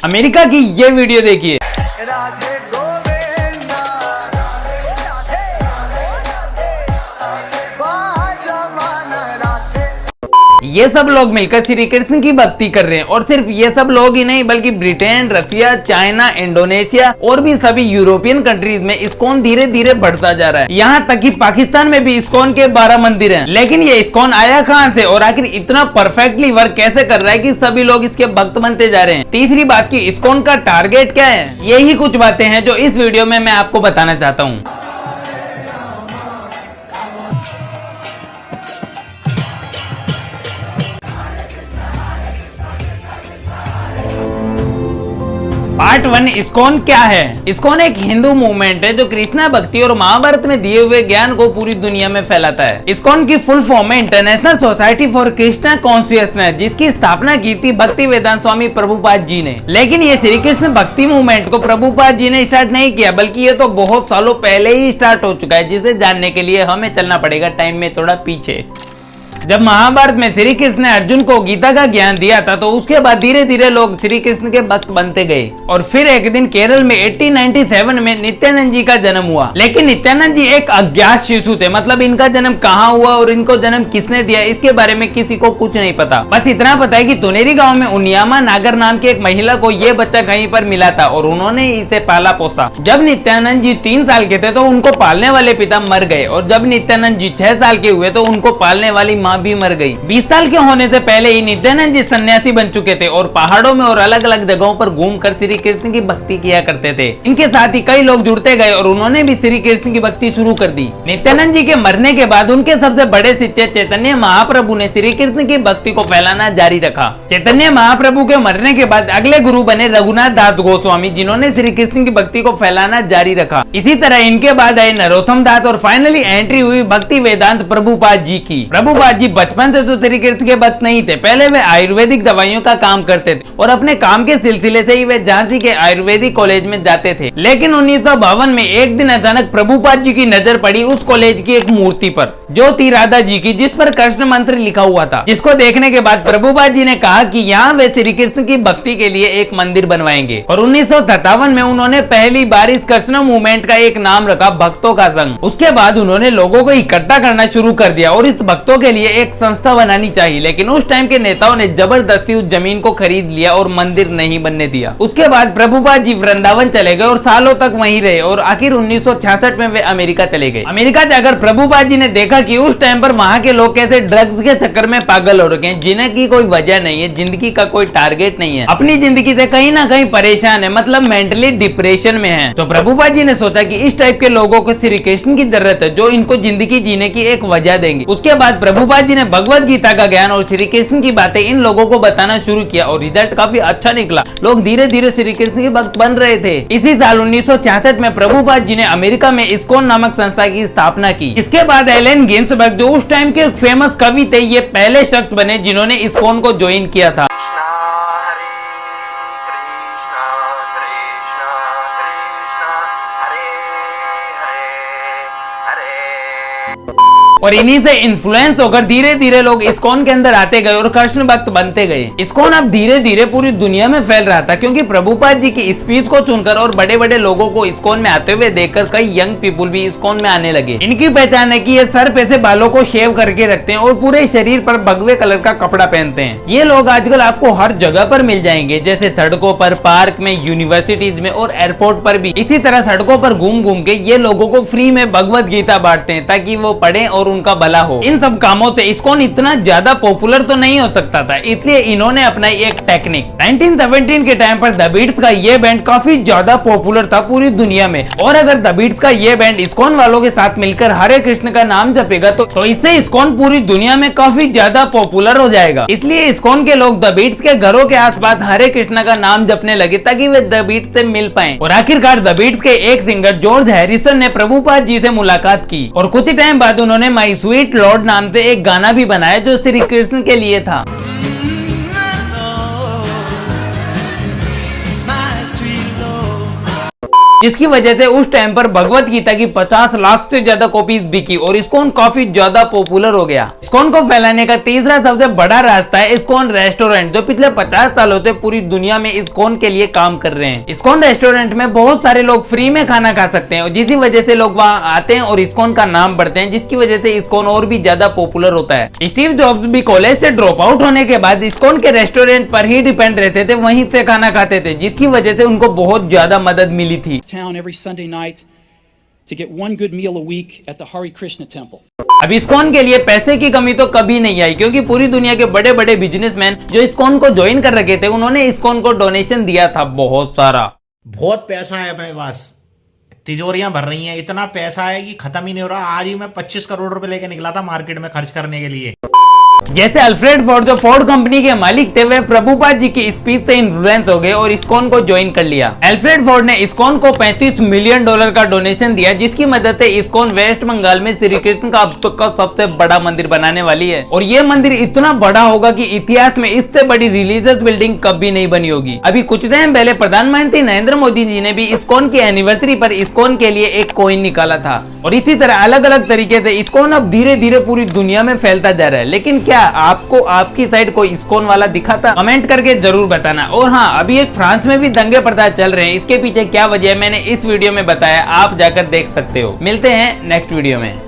America की ये video देखिए। राधे गोविंदा राधे राधे। ये सब लोग मिलकर श्री कृष्ण की भक्ति कर रहे हैं और सिर्फ ये सब लोग ही नहीं बल्कि ब्रिटेन, रसिया, चाइना, इंडोनेशिया और भी सभी यूरोपियन कंट्रीज में इस्कॉन धीरे धीरे बढ़ता जा रहा है। यहाँ तक कि पाकिस्तान में भी इस्कॉन के 12 मंदिर हैं। लेकिन ये इस्कॉन आया कहाँ से और आखिर इतना परफेक्टली वर्क कैसे कर रहा है कि सभी लोग इसके भक्त बनते जा रहे हैं। तीसरी बात की इस्कॉन का टारगेट क्या है, यही कुछ बातें हैं जो इस वीडियो में मैं आपको बताना चाहता हूँ। पार्ट 1, इस्कॉन क्या है। इस्कॉन एक हिंदू मूवमेंट है जो कृष्णा भक्ति और महाभारत में दिए हुए ज्ञान को पूरी दुनिया में फैलाता है। इस्कॉन की फुल फॉर्म है international society for Krishna consciousness, जिसकी स्थापना की थी भक्ति वेदांत स्वामी प्रभुपाद जी ने। लेकिन ये श्री कृष्ण भक्ति मूवमेंट को प्रभुपाद जी ने स्टार्ट नहीं किया, बल्कि ये तो बहुत सालों पहले ही स्टार्ट हो चुका है, जिसे जानने के लिए हमें चलना पड़ेगा टाइम में थोड़ा पीछे। जब महाभारत में श्री कृष्ण ने अर्जुन को गीता का ज्ञान दिया था तो उसके बाद धीरे धीरे लोग श्री कृष्ण के भक्त बनते गए और फिर एक दिन केरल में 1897 में नित्यानंद जी का जन्म हुआ। लेकिन नित्यानंद जी एक अज्ञात शिशु थे, मतलब इनका जन्म कहाँ हुआ और इनको जन्म किसने दिया इसके बारे में किसी को कुछ नहीं पता। बस इतना पता है कि तुनेरी गाँव में उनियामा नागर नाम की एक महिला को ये बच्चा कहीं पर मिला था और उन्होंने इसे पाला पोसा। जब नित्यानंद जी 3 साल के थे तो उनको पालने वाले पिता मर गए और जब नित्यानंद जी 6 साल के हुए तो उनको पालने वाली माँ भी मर गई। 20 साल के होने से पहले ही नित्यानंद जी सन्यासी बन चुके थे और पहाड़ों में और अलग अलग जगहों पर घूमकर श्री कृष्ण की भक्ति किया करते थे। इनके साथ ही कई लोग जुड़ते गए और उन्होंने भी श्री कृष्ण की भक्ति शुरू कर दी। नित्यानंद जी के मरने के बाद उनके सबसे बड़े शिष्य चैतन्य महाप्रभु ने श्री कृष्ण की भक्ति को फैलाना जारी रखा। चैतन्य महाप्रभु के मरने के बाद अगले गुरु बने रघुनाथ दास गोस्वामी, जिन्होंने श्री कृष्ण की भक्ति को फैलाना जारी रखा। इसी तरह इनके बाद आए नरोत्तम दास और फाइनली एंट्री हुई भक्ति वेदांत प्रभुपाद जी की। प्रभुपाद जी बचपन से तो श्री कृष्ण के भक्त नहीं थे, पहले वे आयुर्वेदिक दवाइयों का काम करते थे और अपने काम के सिलसिले से ही वे झांसी के आयुर्वेदिक कॉलेज में जाते थे। लेकिन 1952 में एक दिन अचानक प्रभुपाद जी की नजर पड़ी उस कॉलेज की एक मूर्ति पर जो थी राधा जी की, जिस पर कृष्ण मंत्र लिखा हुआ था। जिसको देखने के बाद प्रभुपाद जी ने कहा कि यहाँ वे श्री कृष्ण की भक्ति के लिए एक मंदिर बनवाएंगे और 1957 में उन्होंने पहली बार इस कृष्ण मूवमेंट का एक नाम रखा भक्तों का संघ। उसके बाद उन्होंने लोगों को इकट्ठा करना शुरू कर दिया और इस भक्तों के लिए एक संस्था बनानी चाहिए। लेकिन उस टाइम के नेताओं ने जबरदस्ती उस जमीन को खरीद लिया और मंदिर नहीं बनने दिया। उसके बाद प्रभुपाद जी वृंदावन चले गए और सालों तक वहीं रहे और आखिर 1966 में वे अमेरिका चले गए। अमेरिका जाकर प्रभुपाद जी ने देखा कि उस टाइम पर वहाँ के लोग कैसे ड्रग्स के चक्कर में पागल हो रखे हैं, जिन्हें की कोई वजह नहीं है, जिंदगी का कोई टारगेट नहीं है, अपनी जिंदगी से कहीं ना कहीं परेशान है, मतलब मेंटली डिप्रेशन में है। तो प्रभुपाद जी ने सोचा कि इस टाइप के लोगों को श्री कृष्ण की जरूरत है जो इनको जिंदगी जीने की एक वजह देंगे। उसके बाद प्रभुपाद जी ने भगवत गीता का ज्ञान और श्री कृष्ण की बातें इन लोगों को बताना शुरू किया और रिजल्ट काफी अच्छा निकला। लोग धीरे धीरे श्री कृष्ण के भक्त बन रहे थे। इसी साल 1966 में प्रभुपाद जी ने अमेरिका में इस्कॉन नामक संस्था की स्थापना की। इसके बाद एलन गिन्सबर्ग, जो उस टाइम के फेमस कवि थे, ये पहले शख्स बने जिन्होंने इस्कॉन को ज्वाइन किया था। और इन्हीं से इन्फ्लुएंस होकर धीरे धीरे लोग इस्कॉन के अंदर आते गए और कृष्ण भक्त बनते गए। इस्कॉन अब धीरे धीरे पूरी दुनिया में फैल रहा था क्योंकि प्रभुपाद जी की स्पीच को सुनकर और बड़े बड़े लोगों को इस्कॉन में आते हुए देखकर कई यंग पीपुल भी इस्कॉन में आने लगे। इनकी पहचान है कि ये सर पे से बालों को शेव करके रखते हैं और पूरे शरीर पर भगवे कलर का कपड़ा पहनते हैं। ये लोग आजकल आपको हर जगह पर मिल जाएंगे, जैसे सड़कों पर, पार्क में, यूनिवर्सिटीज में और एयरपोर्ट पर भी। इसी तरह सड़कों पर घूम घूम के ये लोगों को फ्री में भगवत गीता बांटते हैं ताकि वो पढ़ें और उनका भला हो। इन सब कामों से इस्कॉन इतना ज्यादा पॉपुलर तो नहीं हो सकता था, इसलिए इन्होंने अपनाई एक टेक्निक। 1917 के टाइम पर द बीट्स का ये बैंड काफी ज्यादा पॉपुलर था पूरी दुनिया में और अगर द बीट्स का ये बैंड इस्कॉन वालों के साथ मिलकर हरे कृष्ण का नाम जपेगा तो इससे इस्कॉन पूरी दुनिया में काफी ज्यादा पॉपुलर हो जाएगा। इसलिए इस्कॉन के लोग द बीट्स के घरों के आसपास हरे कृष्ण का नाम जपने लगे ताकि वे द बीट्स से मिल पाएं। और आखिरकार द बीट्स के एक सिंगर जॉर्ज हैरिसन ने प्रभुपाद जी से मुलाकात की और कुछ ही टाइम बाद उन्होंने माई स्वीट लॉर्ड नाम से एक गाना भी बनाया जो श्री कृष्ण के लिए था। जिसकी वजह से उस टाइम पर भगवत गीता की 50 लाख से ज्यादा कॉपीज बिकी और इस्कॉन काफी ज्यादा पॉपुलर हो गया। इस्कॉन को फैलाने का तीसरा सबसे बड़ा रास्ता है इस्कॉन रेस्टोरेंट, जो पिछले 50 सालों से पूरी दुनिया में इस्कॉन के लिए काम कर रहे हैं। इस्कॉन रेस्टोरेंट में बहुत सारे लोग फ्री में खाना खा सकते हैं और जिसकी वजह से लोग वहाँ आते हैं और इस्कॉन का नाम बढ़ते हैं, जिसकी वजह से इस्कॉन और भी ज्यादा पॉपुलर होता है। स्टीव जॉब्स भी कॉलेज से ड्रॉप आउट होने के बाद इस्कॉन के रेस्टोरेंट पर ही डिपेंड रहते थे, वहीं से खाना खाते थे, जिसकी वजह से उनको बहुत ज्यादा मदद मिली थी। Every Sunday night to get one good meal a week at the Hare Krishna temple. अब इस्कॉन के लिए पैसे की कमी तो कभी नहीं आई, क्योंकि पूरी दुनिया के बड़े बड़े बिजनेसमैन जो इस्कॉन को ज्वाइन कर रखे थे, उन्होंने इस्कॉन को डोनेशन दिया था बहुत सारा। बहुत पैसा है अपने पास, तिजोरियां भर रही हैं, इतना पैसा है कि खत्म ही नहीं हो रहा। आज ही मैं 25 करोड़ रुपए लेके निकला था मार्केट में खर्च करने के लिए। जैसे अल्फ्रेड फोर्ड जो फोर्ड कंपनी के मालिक थे, वे प्रभुपाद जी की स्पीच से इन्फ्लुएंस हो गए और इस्कॉन को ज्वाइन कर लिया। अल्फ्रेड फोर्ड ने इस्कॉन को $35 मिलियन का डोनेशन दिया, जिसकी मदद से इस्कॉन वेस्ट बंगाल में श्री कृष्ण का अब तक का सबसे बड़ा मंदिर बनाने वाली है। और ये मंदिर इतना बड़ा होगा कि इतिहास में इससे बड़ी रिलीजियस बिल्डिंग कभी नहीं बनी होगी। अभी कुछ दिन पहले प्रधानमंत्री नरेंद्र मोदी जी ने भी इस्कॉन की एनिवर्सरी पर इस्कॉन के लिए एक कॉइन निकाला था। और इसी तरह अलग अलग तरीके से इस्कॉन अब धीरे धीरे पूरी दुनिया में फैलता जा रहा है। लेकिन क्या आपको आपकी साइड कोई इस्कॉन वाला दिखा था? कमेंट करके जरूर बताना। और हाँ, अभी एक फ्रांस में भी दंगे पड़ता चल रहे हैं, इसके पीछे क्या वजह है मैंने इस वीडियो में बताया, आप जाकर देख सकते हो। मिलते हैं नेक्स्ट वीडियो में।